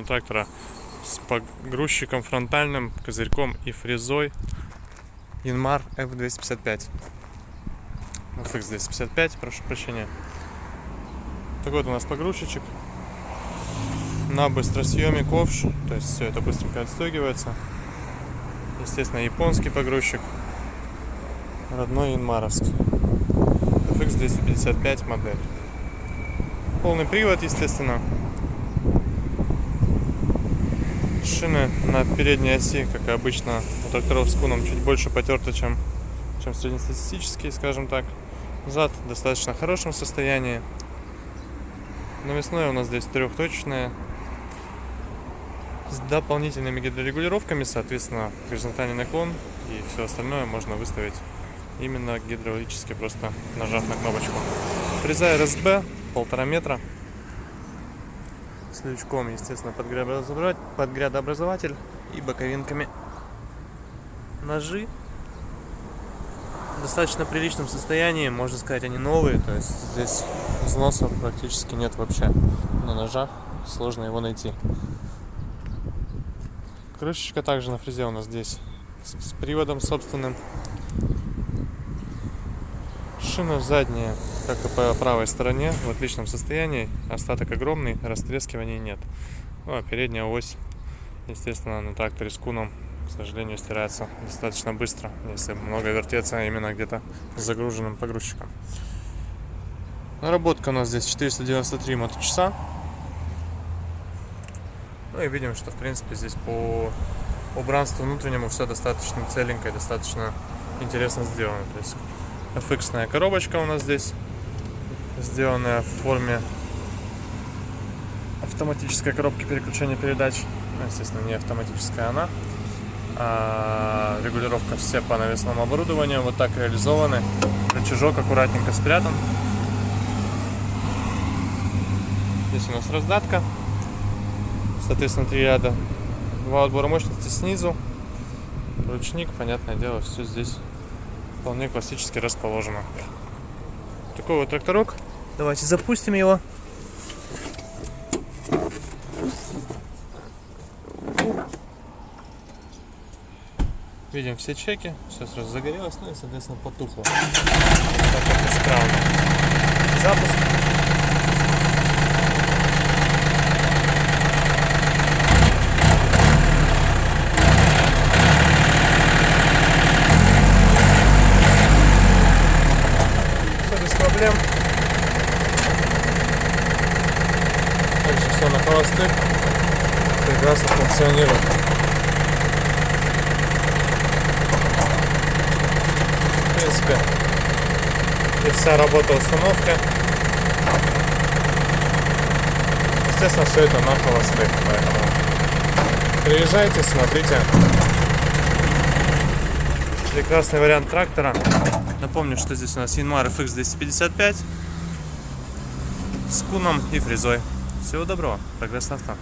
состоянии трактора с погрузчиком фронтальным, козырьком и фрезой. Янмар F255. FX255, прошу прощения. Такой вот у нас погрузчик. На быстросъеме ковш. То есть все это быстренько отстегивается. Естественно, японский погрузчик. Родной янмаровский. FX255 модель. Полный привод, естественно. Шины на передней оси, как и обычно у тракторов с куном, чуть больше потерты, чем среднестатистические, скажем так. Зад в достаточно хорошем состоянии. Навесное у нас здесь трехточечное, с дополнительными гидрорегулировками, соответственно, горизонтальный наклон и все остальное можно выставить именно гидравлически, просто нажав на кнопочку. Фреза РСБ 1,5 метра. С лючком, естественно, под грядообразователь и боковинками. Ножи в достаточно приличном состоянии, можно сказать, они новые, то есть здесь износов практически нет вообще на ножах, сложно его найти. Крышечка также на фрезе у нас здесь с приводом собственным. Шина задняя, как и по правой стороне, в отличном состоянии, остаток огромный, растрескиваний нет. Ну, а передняя ось, естественно, на тракторе с куном, к сожалению, стирается достаточно быстро, если много вертеться именно где-то с загруженным погрузчиком. Наработка у нас здесь 493 моточаса. Ну и видим, что в принципе здесь по убранству внутреннему все достаточно целенько и достаточно интересно сделано. То есть FX-ная коробочка у нас здесь, сделанная в форме автоматической коробки переключения передач. Ну, естественно, не автоматическая она. Регулировка все по навесному оборудованию вот так реализованы. Рычажок аккуратненько спрятан. Здесь у нас раздатка. Соответственно, 3 ряда. 2 отбора мощности снизу. Ручник, понятное дело, все здесь вполне классически расположено. Такой вот тракторок. Давайте запустим его. Видим все чеки. Все сразу загорелось, ну и, соответственно, потухло. Так как исправно. Запуск. Проблем. Также все на холостых, прекрасно функционирует. В принципе, и вся работа установки. Естественно, все это на холостых, поэтому приезжайте, смотрите. Прекрасный вариант трактора. Напомню, что здесь у нас Янмар FX255 с куном и фрезой. Всего доброго, Прогресс Авто.